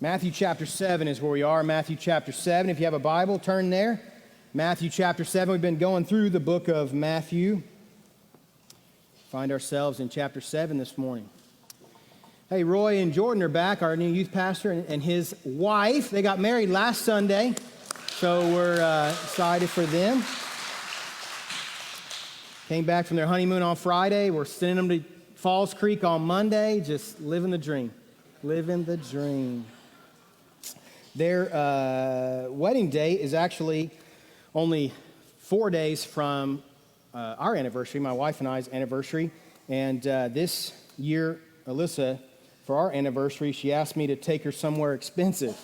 Matthew chapter 7 is where we are. Matthew chapter 7. If you have a Bible, turn there. Matthew chapter 7. We've been going through the book of Matthew. Find ourselves in chapter 7 this morning. Hey, Roy and Jordan are back, our new youth pastor and his wife. They got married last Sunday, so we're excited for them. Came back from their honeymoon on Friday. We're sending them to Falls Creek on Monday, just living the dream. Living the dream. Their wedding date is actually only 4 days from our anniversary, my wife and I's anniversary. And this year, Alyssa, for our anniversary, she asked me to take her somewhere expensive.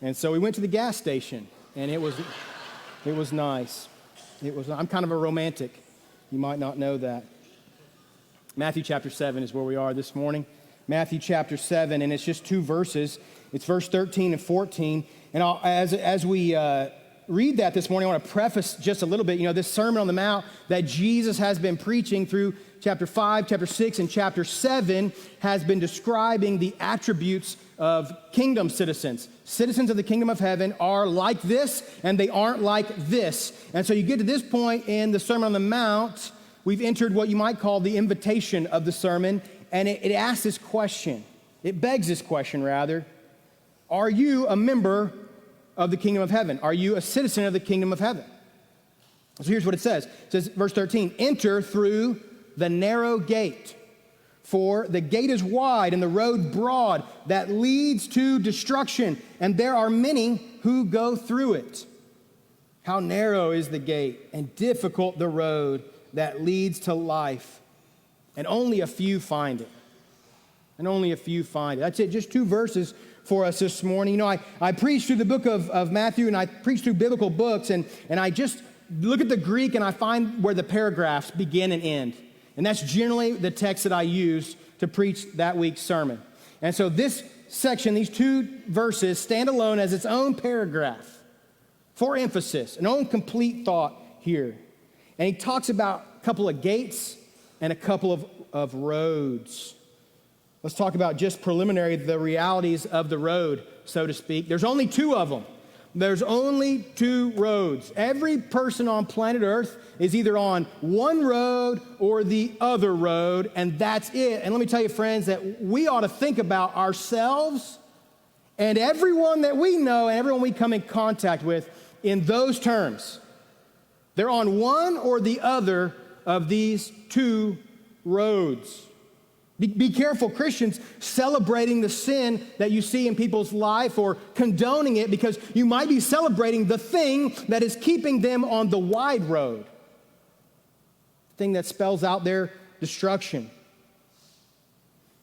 And so we went to the gas station, and it was nice. I'm kind of a romantic. You might not know that. Matthew chapter 7 is where we are this morning. Matthew chapter 7, and it's just two verses. It's verse 13 and 14. And as we read that this morning, I want to preface just a little bit. You know, this Sermon on the Mount that Jesus has been preaching through chapter 5, chapter 6, and chapter 7 has been describing the attributes of kingdom citizens. Citizens of the kingdom of heaven are like this, and they aren't like this. And so you get to this point in the Sermon on the Mount, we've entered what you might call the invitation of the sermon, and it asks this question. It begs this question, rather. Are you a member of the kingdom of heaven? Are you a citizen of the kingdom of heaven? So here's what it says. It says, verse 13, enter through the narrow gate, for the gate is wide and the road broad that leads to destruction, and there are many who go through it. How narrow is the gate and difficult the road that leads to life, and only a few find it. And only a few find it. That's it, just two verses for us this morning. You know, I preach through the book of Matthew, and I preach through biblical books, and I just look at the Greek, and I find where the paragraphs begin and end. And that's generally the text that I use to preach that week's sermon. And so this section, these two verses, stand alone as its own paragraph for emphasis, an own complete thought here. And he talks about a couple of gates and a couple of roads. Let's talk about just preliminary the realities of the road, so to speak. There's only two of them. There's only two roads. Every person on planet Earth is either on one road or the other road, and that's it. And let me tell you, friends, that we ought to think about ourselves and everyone that we know and everyone we come in contact with in those terms. They're on one or the other of these two roads. Be careful, Christians, celebrating the sin that you see in people's life or condoning it, because you might be celebrating the thing that is keeping them on the wide road, the thing that spells out their destruction.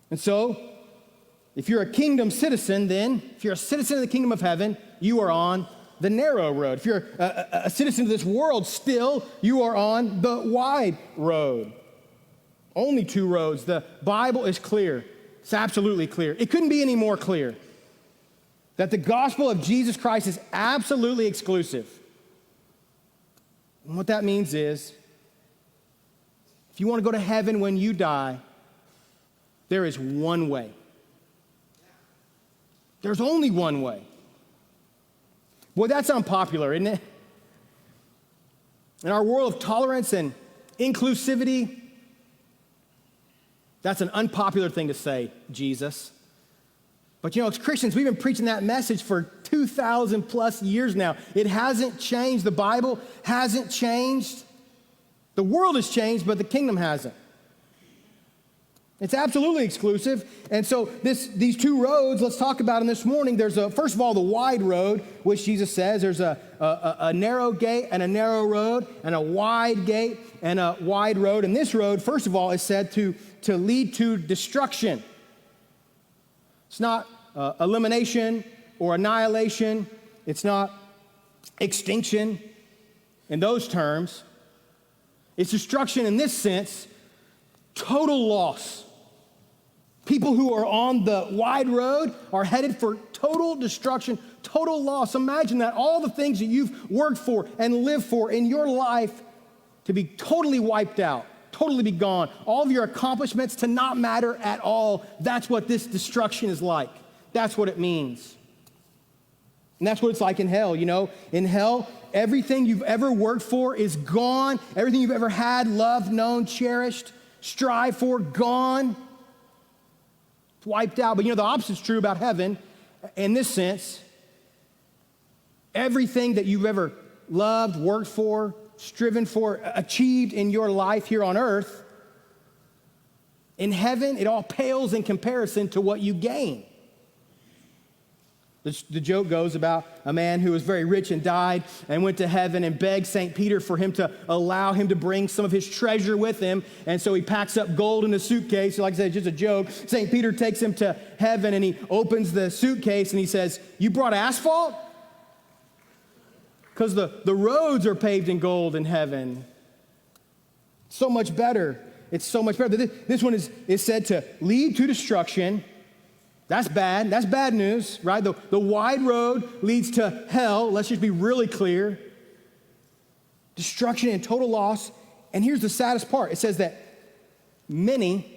And so, if you're a kingdom citizen, then, if you're a citizen of the kingdom of heaven, you are on the narrow road. If you're a citizen of this world still, you are on the wide road. Only two roads. The Bible is clear. It's absolutely clear. It couldn't be any more clear that the gospel of Jesus Christ is absolutely exclusive. And what that means is, if you want to go to heaven when you die, there is one way. There's only one way. Boy, that's unpopular, isn't it? In our world of tolerance and inclusivity, that's an unpopular thing to say, Jesus. But you know, as Christians, we've been preaching that message for 2,000 plus years now. It hasn't changed. The Bible hasn't changed. The world has changed, but the kingdom hasn't. It's absolutely exclusive. And so these two roads, let's talk about them this morning. There's first of all, the wide road, which Jesus says. There's a narrow gate and a narrow road, and a wide gate and a wide road. And this road, first of all, is said to lead to destruction. It's not elimination or annihilation. It's not extinction in those terms. It's destruction in this sense, total loss. People who are on the wide road are headed for total destruction, total loss. Imagine that, all the things that you've worked for and lived for in your life to be totally wiped out, totally be gone. All of your accomplishments to not matter at all. That's what this destruction is like. That's what it means. And that's what it's like in hell, you know. In hell, everything you've ever worked for is gone. Everything you've ever had, loved, known, cherished, strived for, gone. It's wiped out. But you know, the opposite's true about heaven. In this sense, everything that you've ever loved, worked for, striven for, achieved in your life here on earth, in heaven, it all pales in comparison to what you gain. The joke goes about a man who was very rich and died and went to heaven and begged St. Peter for him to allow him to bring some of his treasure with him. And so he packs up gold in a suitcase. Like I said, it's just a joke. St. Peter takes him to heaven and he opens the suitcase and he says, "You brought asphalt?" Because the roads are paved in gold in heaven. So much better. It's so much better. This one is said to lead to destruction. That's bad. That's bad news, right? The wide road leads to hell. Let's just be really clear. Destruction and total loss. And here's the saddest part. It says that many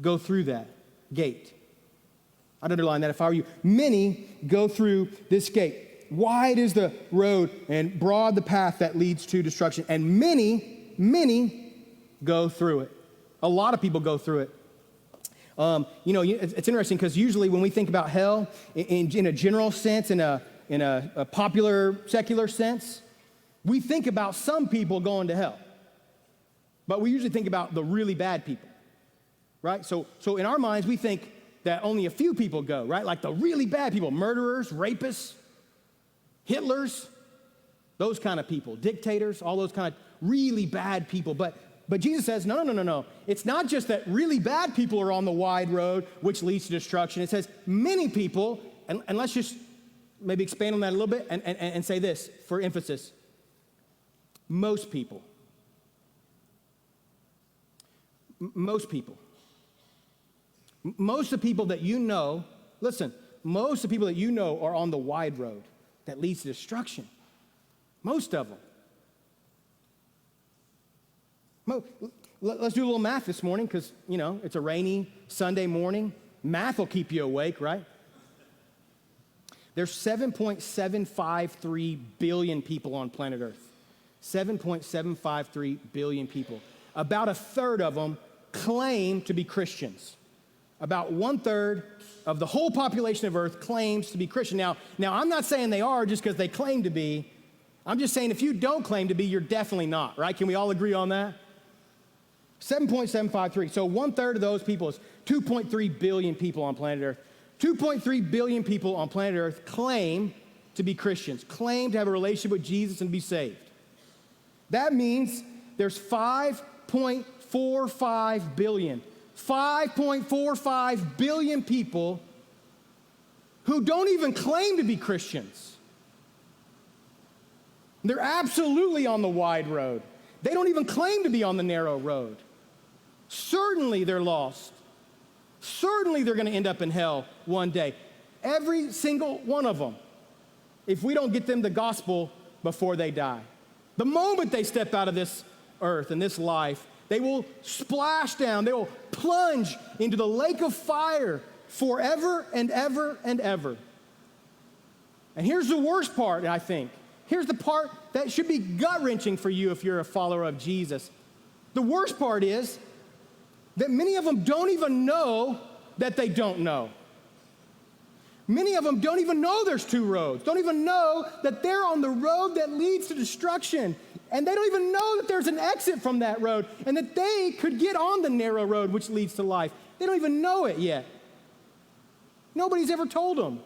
go through that gate. I'd underline that if I were you. Many go through this gate. Wide is the road and broad the path that leads to destruction. And many go through it. A lot of people go through it. You know, it's interesting because usually when we think about hell in a general sense, in a popular secular sense, we think about some people going to hell. But we usually think about the really bad people, right? So in our minds, we think that only a few people go, right? Like the really bad people, murderers, rapists, Hitlers, those kind of people, dictators, all those kind of really bad people. But Jesus says, no. It's not just that really bad people are on the wide road, which leads to destruction. It says many people, and let's just maybe expand on that a little bit and say this for emphasis. Most people. Most people. Most of the people that you know, listen, most of the people that you know are on the wide road that leads to destruction. Most of them. Let's do a little math this morning because, you know, it's a rainy Sunday morning. Math will keep you awake, right? There's 7.753 billion people on planet Earth. 7.753 billion people. About a third of them claim to be Christians. About 1/3 of the whole population of Earth claims to be Christian. Now, I'm not saying they are just because they claim to be. I'm just saying if you don't claim to be, you're definitely not, right? Can we all agree on that? 7.753. So 1/3 of those people is 2.3 billion people on planet Earth. 2.3 billion people on planet Earth claim to be Christians, claim to have a relationship with Jesus and be saved. That means there's 5.45 billion. 5.45 billion people who don't even claim to be Christians. They're absolutely on the wide road. They don't even claim to be on the narrow road. Certainly they're lost. Certainly they're going to end up in hell one day. Every single one of them, if we don't get them the gospel before they die. The moment they step out of this earth and this life, they will splash down, they will plunge into the lake of fire forever and ever and ever. And here's the worst part, I think. Here's the part that should be gut-wrenching for you if you're a follower of Jesus. The worst part is that many of them don't even know that they don't know. Many of them don't even know there's two roads, don't even know that they're on the road that leads to destruction. And they don't even know that there's an exit from that road and that they could get on the narrow road which leads to life. They don't even know it yet. Nobody's ever told them.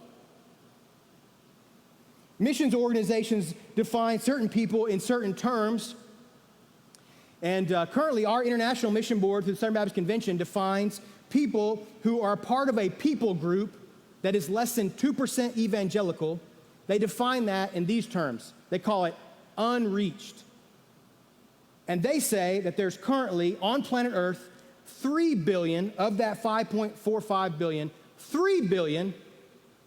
Missions organizations define certain people in certain terms. And currently, our International Mission Board through the Southern Baptist Convention defines people who are part of a people group that is less than 2% evangelical. They define that in these terms. They call it unreached. And they say that there's currently on planet Earth 3 billion of that 5.45 billion, 3 billion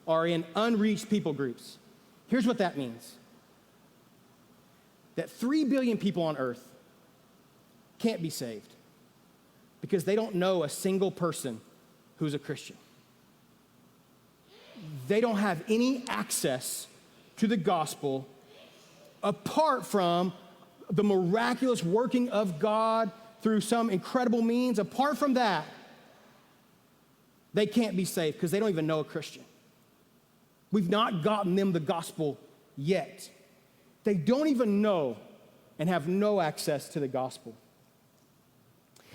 are in unreached people groups. Here's what that means. That 3 billion people on Earth can't be saved because they don't know a single person who's a Christian. They don't have any access to the gospel apart from the miraculous working of God through some incredible means. Apart from that, they can't be saved because they don't even know a Christian. We've not gotten them the gospel yet. They don't even know and have no access to the gospel.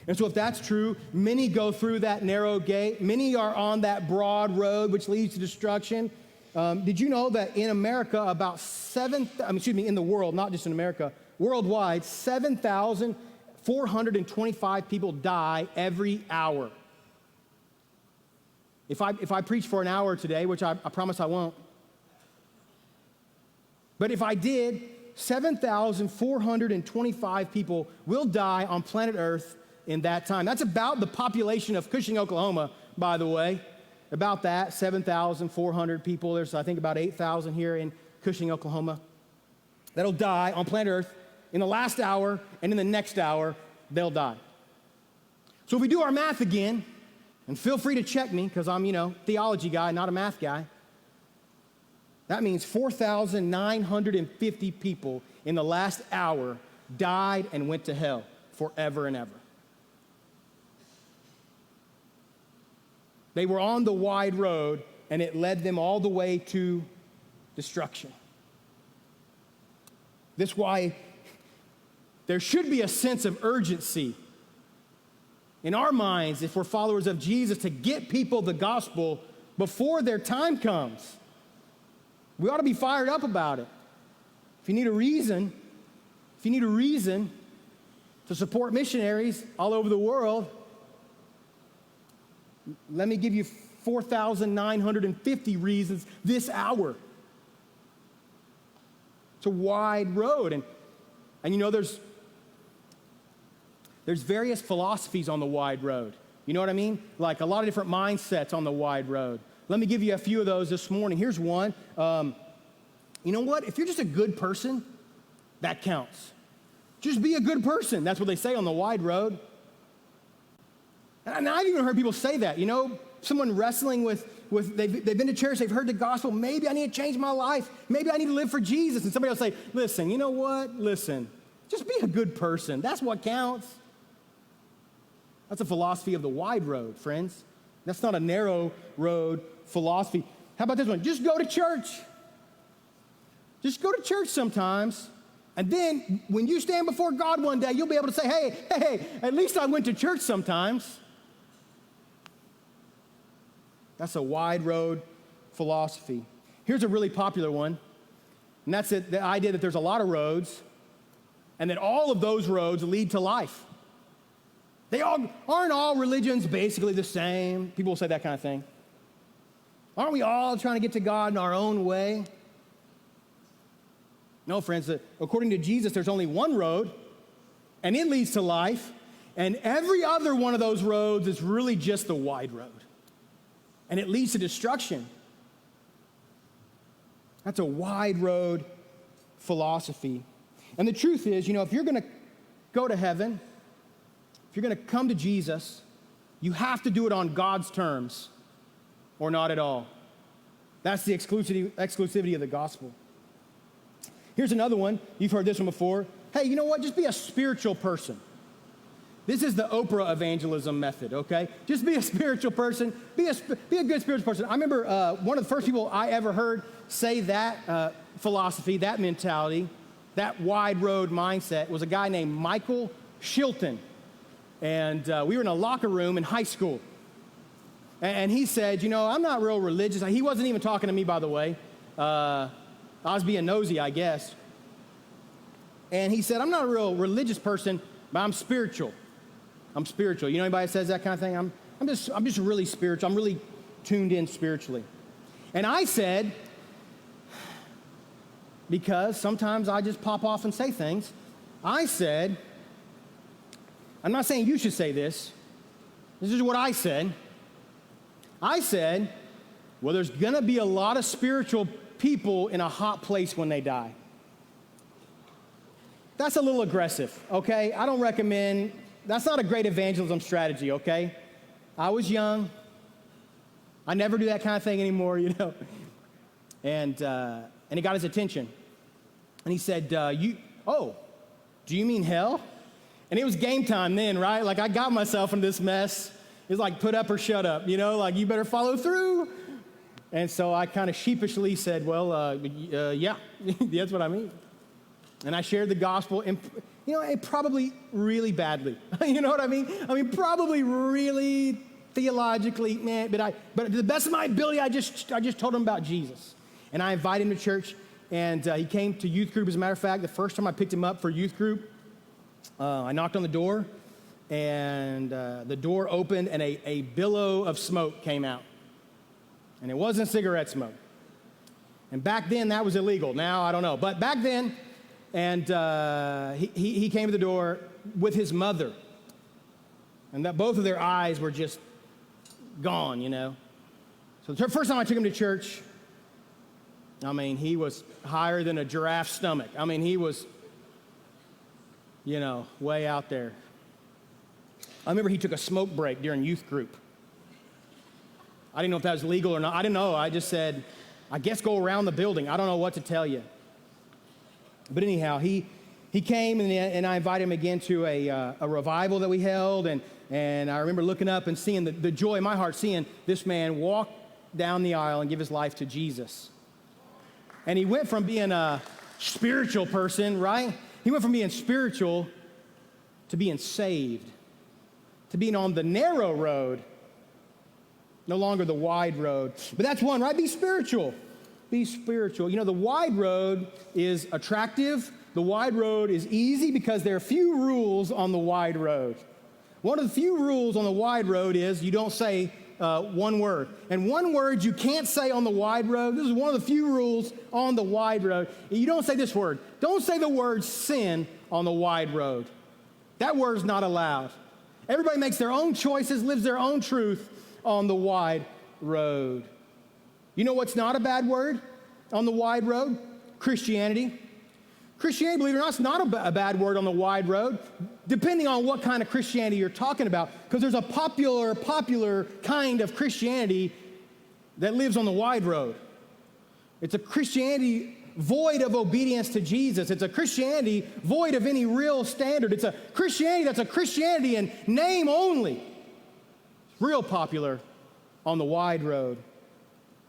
And so if that's true, many go through that narrow gate. Many are on that broad road which leads to destruction. Did you know that in America, in the world, not just in America, worldwide, 7,425 people die every hour. If I preach for an hour today, which I promise I won't, but if I did, 7,425 people will die on planet Earth in that time. That's about the population of Cushing, Oklahoma, by the way. About that, 7,400 people. There's, I think, about 8,000 here in Cushing, Oklahoma, that'll die on planet Earth in the last hour, and in the next hour, they'll die. So if we do our math again, and feel free to check me, because I'm, theology guy, not a math guy, that means 4,950 people in the last hour died and went to hell forever and ever. They were on the wide road, and it led them all the way to destruction. This is why there should be a sense of urgency in our minds, if we're followers of Jesus, to get people the gospel before their time comes. We ought to be fired up about it. If you need a reason to support missionaries all over the world, let me give you 4,950 reasons this hour. It's a wide road. And there's various philosophies on the wide road. You know what I mean? Like a lot of different mindsets on the wide road. Let me give you a few of those this morning. Here's one. You know what? If you're just a good person, that counts. Just be a good person. That's what they say on the wide road. And I've even heard people say that, someone wrestling with they've been to church, they've heard the gospel, maybe I need to change my life, maybe I need to live for Jesus. And somebody will say, listen, you know what? Listen, just be a good person. That's what counts. That's a philosophy of the wide road, friends. That's not a narrow road philosophy. How about this one? Just go to church. Just go to church sometimes. And then when you stand before God one day, you'll be able to say, hey, at least I went to church sometimes. That's a wide road philosophy. Here's a really popular one, and that's the idea that there's a lot of roads, and that all of those roads lead to life. Aren't all religions basically the same? People will say that kind of thing. Aren't we all trying to get to God in our own way? No, friends, according to Jesus, there's only one road, and it leads to life, and every other one of those roads is really just the wide road. And it leads to destruction. That's a wide road philosophy. And the truth is, if you're going to go to heaven, if you're going to come to Jesus, you have to do it on God's terms or not at all. That's the exclusivity of the gospel. Here's another one. You've heard this one before. Hey, you know what? Just be a spiritual person. This is the Oprah evangelism method, okay? Just be a spiritual person. Be a good spiritual person. I remember one of the first people I ever heard say that philosophy, that mentality, that wide road mindset was a guy named Michael Shilton. And we were in a locker room in high school. And he said, I'm not real religious. He wasn't even talking to me, by the way. I was being nosy, I guess. And he said, I'm not a real religious person, but I'm spiritual. I'm spiritual. You know anybody that says that kind of thing? I'm just really spiritual. I'm really tuned in spiritually. And I said, because sometimes I just pop off and say things, I said, I'm not saying you should say this. This is what I said. I said, well, there's going to be a lot of spiritual people in a hot place when they die. That's a little aggressive, okay? I don't recommend, that's not a great evangelism strategy, okay? I was young. I never do that kind of thing anymore, you know. And it got his attention. And he said, do you mean hell? And it was game time then, right? Like, I got myself into this mess. It's like put up or shut up, you know, like you better follow through. And so I kind of sheepishly said, well, yeah, that's what I mean. And I shared the gospel, and, you know, it probably really badly. You know what I mean? I mean, probably really theologically, man, but to the best of my ability, I just told him about Jesus. And I invited him to church, and he came to youth group. As a matter of fact, the first time I picked him up for youth group, I knocked on the door, and the door opened, and a billow of smoke came out. And it wasn't cigarette smoke. And back then, that was illegal. Now, I don't know. But back then, and he came to the door with his mother. And that both of their eyes were just gone, you know. So the first time I took him to church, I mean, he was higher than a giraffe's stomach. I mean, he was, you know, way out there. I remember he took a smoke break during youth group. I didn't know if that was legal or not. I didn't know. I just said, I guess go around the building. I don't know what to tell you. But anyhow, he came, and I invited him again to a revival that we held. And I remember looking up and seeing the joy in my heart, seeing this man walk down the aisle and give his life to Jesus. And he went from being a spiritual person, right? He went from being spiritual to being saved, to being on the narrow road, no longer the wide road. But that's one, right? Be spiritual. Be spiritual. You know, the wide road is attractive. The wide road is easy because there are few rules on the wide road. One of the few rules on the wide road is you don't say one word. And one word you can't say on the wide road, this is one of the few rules on the wide road. You don't say this word. Don't say the word sin on the wide road. That word's not allowed. Everybody makes their own choices, lives their own truth on the wide road. You know what's not a bad word on the wide road? Christianity. Christianity, believe it or not, is not a bad word on the wide road, depending on what kind of Christianity you're talking about, because there's a popular kind of Christianity that lives on the wide road. It's a Christianity void of obedience to Jesus. It's a Christianity void of any real standard. It's a Christianity that's a Christianity in name only. Real popular on the wide road.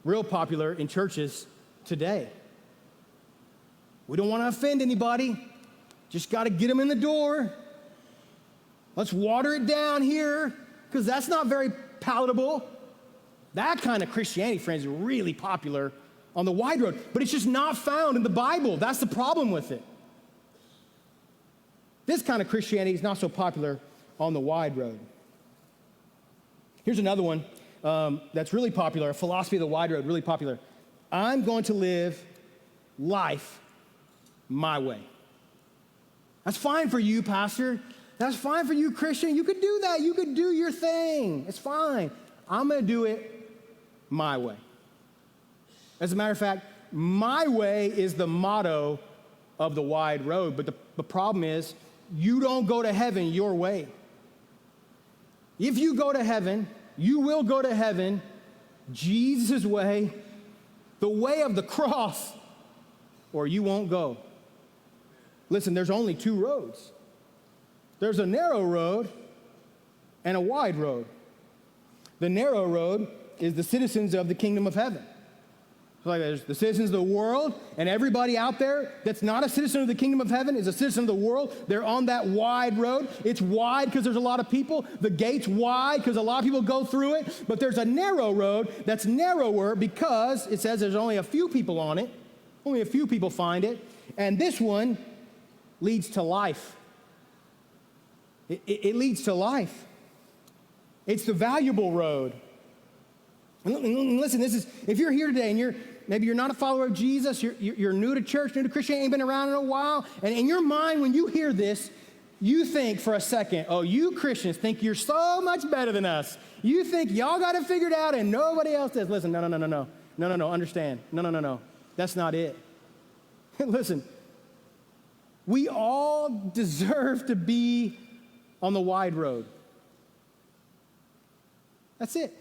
Real popular in churches today. We don't want to offend anybody. Just got to get them in the door. Let's water it down here, because that's not very palatable. That kind of Christianity, friends, is really popular on the wide road, but it's just not found in the Bible. That's the problem with it. This kind of Christianity is not so popular on the wide road. Here's another one that's really popular, a philosophy of the wide road, really popular. I'm going to live life my way. That's fine for you, pastor. That's fine for you, Christian. You could do that. You could do your thing. It's fine. I'm going to do it my way. As a matter of fact, my way is the motto of the wide road. But the problem is, you don't go to heaven your way. If you go to heaven, you will go to heaven Jesus' way, the way of the cross, or you won't go. Listen, there's only two roads. There's a narrow road and a wide road. The narrow road is the citizens of the kingdom of heaven. So like there's the citizens of the world, and everybody out there that's not a citizen of the kingdom of heaven is a citizen of the world. They're on that wide road. It's wide because there's a lot of people. The gate's wide because a lot of people go through it. But there's a narrow road that's narrower because it says there's only a few people on it. Only a few people find it. And this one leads to life. It leads to life. It's the valuable road. And listen, this is, if you're here today and maybe you're not a follower of Jesus, you're new to church, new to Christianity, ain't been around in a while, and in your mind, when you hear this, you think for a second, oh, you Christians think you're so much better than us. You think y'all got it figured out and nobody else does. Listen, no, understand. No. That's not it. Listen, we all deserve to be on the wide road. That's it.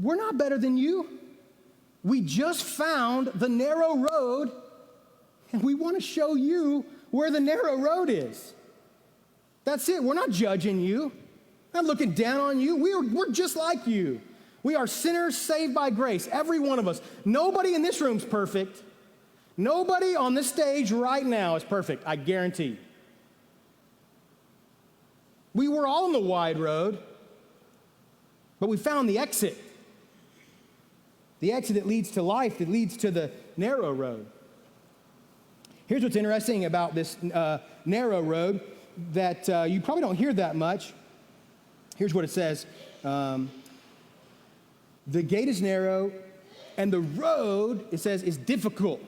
We're not better than you. We just found the narrow road, and we want to show you where the narrow road is. That's it. We're not judging you. Not looking down on you. We're just like you. We are sinners saved by grace, every one of us. Nobody in this room's perfect. Nobody on this stage right now is perfect, I guarantee. We were all on the wide road, but we found the exit. The exit that leads to life, that leads to the narrow road. Here's what's interesting about this narrow road that you probably don't hear that much. Here's what it says. The gate is narrow, and the road, it says, is difficult.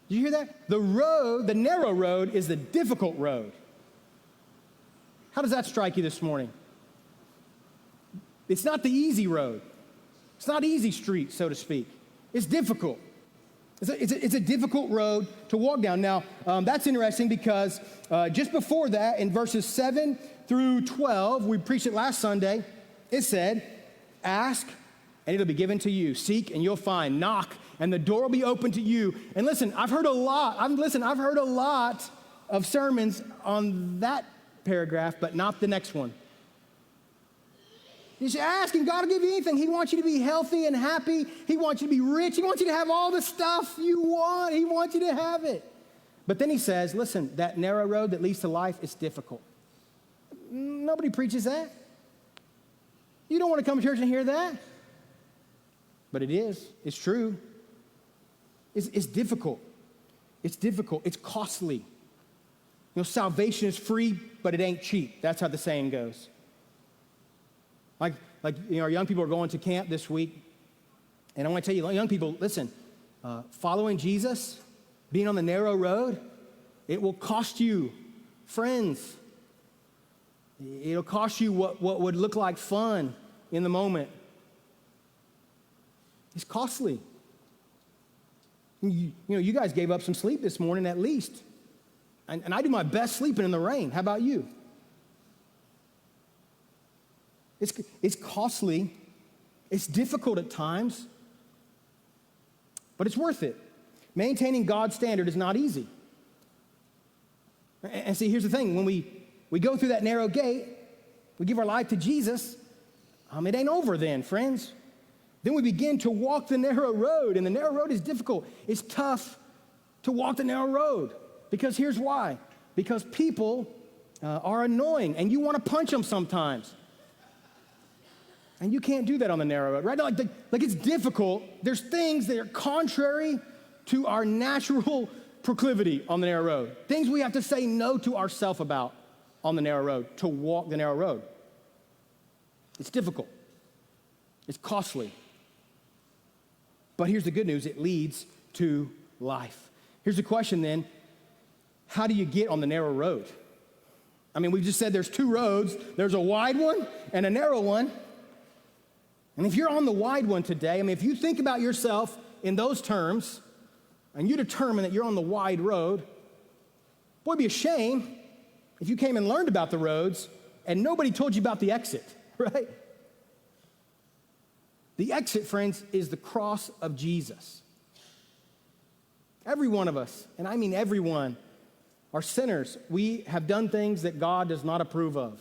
Did you hear that? The road, the narrow road, is the difficult road. How does that strike you this morning? It's not the easy road. It's not easy street, so to speak. It's difficult. It's a difficult road to walk down. Now, that's interesting because just before that, in verses 7 through 12, we preached it last Sunday, it said, ask, and it'll be given to you. Seek, and you'll find. Knock, and the door will be open to you. And listen, I've heard a lot of sermons on that paragraph, but not the next one. You should ask, and God will give you anything. He wants you to be healthy and happy. He wants you to be rich. He wants you to have all the stuff you want. He wants you to have it. But then he says, listen, that narrow road that leads to life is difficult. Nobody preaches that. You don't want to come to church and hear that. But it is. It's true. It's difficult. It's difficult. It's costly. You know, salvation is free, but it ain't cheap. That's how the saying goes. Like you know, our young people are going to camp this week, and I want to tell you, young people, listen, following Jesus, being on the narrow road, it will cost you friends. It'll cost you what would look like fun in the moment. It's costly. You know, you guys gave up some sleep this morning at least. And I do my best sleeping in the rain. How about you? It's costly. It's difficult at times. But it's worth it. Maintaining God's standard is not easy. And see, here's the thing. When we go through that narrow gate, we give our life to Jesus, it ain't over then, friends. Then we begin to walk the narrow road, and the narrow road is difficult. It's tough to walk the narrow road. Because here's why. Because people are annoying, and you want to punch them sometimes. And you can't do that on the narrow road, right? Like it's difficult. There's things that are contrary to our natural proclivity on the narrow road. Things we have to say no to ourselves about on the narrow road, to walk the narrow road. It's difficult. It's costly. But here's the good news. It leads to life. Here's the question then. How do you get on the narrow road? I mean, we've just said there's two roads. There's a wide one and a narrow one. And if you're on the wide one today, I mean, if you think about yourself in those terms, and you determine that you're on the wide road, boy, it'd be a shame if you came and learned about the roads and nobody told you about the exit, right? The exit, friends, is the cross of Jesus. Every one of us, and I mean everyone, are sinners. We have done things that God does not approve of.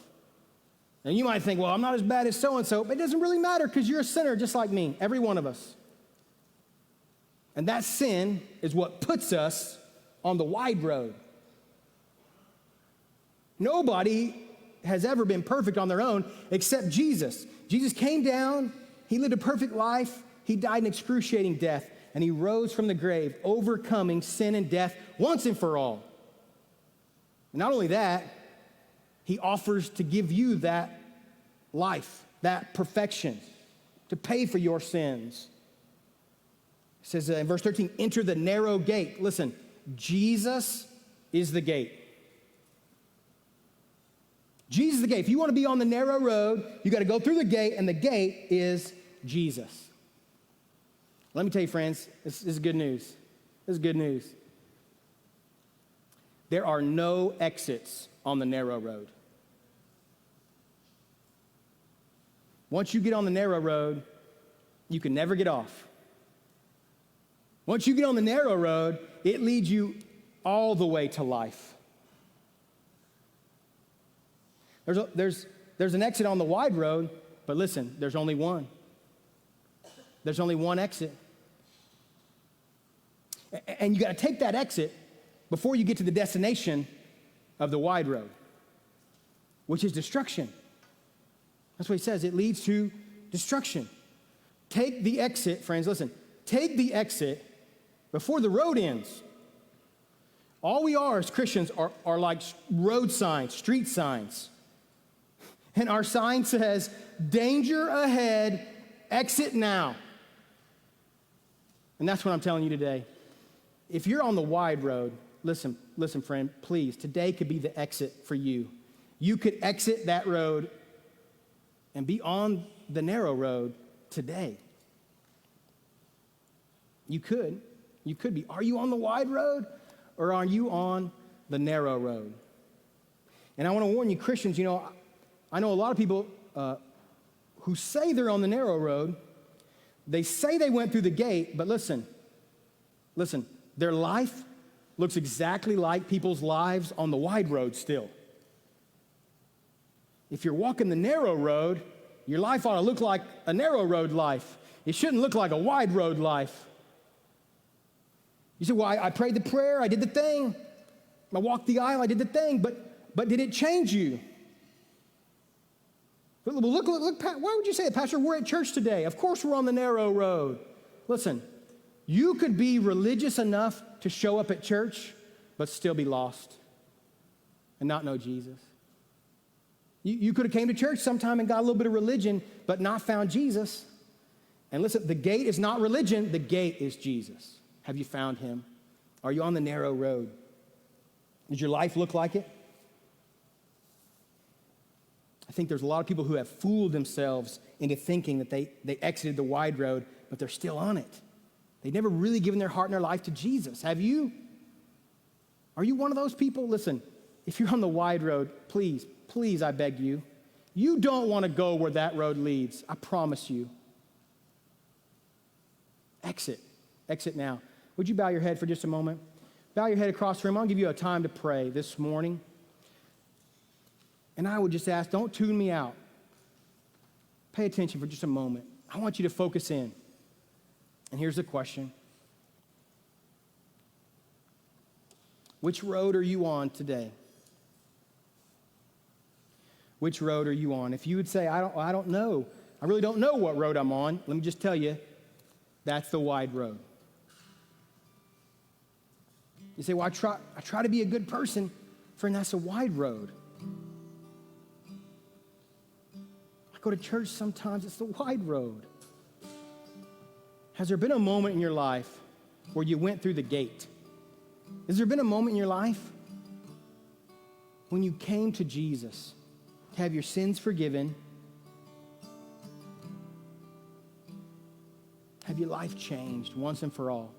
And you might think, well, I'm not as bad as so-and-so, but it doesn't really matter because you're a sinner just like me, every one of us. And that sin is what puts us on the wide road. Nobody has ever been perfect on their own except Jesus. Jesus came down, he lived a perfect life, he died an excruciating death, and he rose from the grave, overcoming sin and death once and for all. And not only that, he offers to give you that life, that perfection, to pay for your sins. It says in verse 13, enter the narrow gate. Listen, Jesus is the gate. Jesus is the gate. If you want to be on the narrow road, you got to go through the gate, and the gate is Jesus. Let me tell you, friends, this is good news. This is good news. There are no exits on the narrow road. Once you get on the narrow road, you can never get off. Once you get on the narrow road, it leads you all the way to life. There's an exit on the wide road, but listen, there's only one. There's only one exit. And you got to take that exit before you get to the destination of the wide road, which is destruction. That's what he says. It leads to destruction. Take the exit, friends, listen. Take the exit before the road ends. All we are as Christians are like road signs, street signs. And our sign says, danger ahead, exit now. And that's what I'm telling you today. If you're on the wide road, listen, friend, please, today could be the exit for you. You could exit that road and be on the narrow road today. You could be. Are you on the wide road or are you on the narrow road? And I want to warn you, Christians, I know a lot of people who say they're on the narrow road. They say they went through the gate, but listen, their life looks exactly like people's lives on the wide road still. If you're walking the narrow road, your life ought to look like a narrow road life. It shouldn't look like a wide road life. You say, well, I prayed the prayer, I did the thing. I walked the aisle, I did the thing, but did it change you? Look, why would you say it, Pastor? We're at church today. Of course we're on the narrow road. Listen, you could be religious enough to show up at church, but still be lost and not know Jesus. You could have came to church sometime and got a little bit of religion, but not found Jesus. And listen, the gate is not religion, the gate is Jesus. Have you found him? Are you on the narrow road? Does your life look like it? I think there's a lot of people who have fooled themselves into thinking that they exited the wide road, but they're still on it. They've never really given their heart and their life to Jesus. Have you? Are you one of those people? Listen, if you're on the wide road, please, I beg you, you don't want to go where that road leads. I promise you. Exit now. Would you bow your head for just a moment? Bow your head across the room. I'll give you a time to pray this morning. And I would just ask, don't tune me out. Pay attention for just a moment. I want you to focus in. And here's the question. Which road are you on today? Which road are you on? If you would say, I don't know. I really don't know what road I'm on. Let me just tell you, that's the wide road. You say, well, I try to be a good person. Friend, that's a wide road. I go to church sometimes. It's the wide road. Has there been a moment in your life where you went through the gate? Has there been a moment in your life when you came to Jesus to have your sins forgiven? Have your life changed once and for all?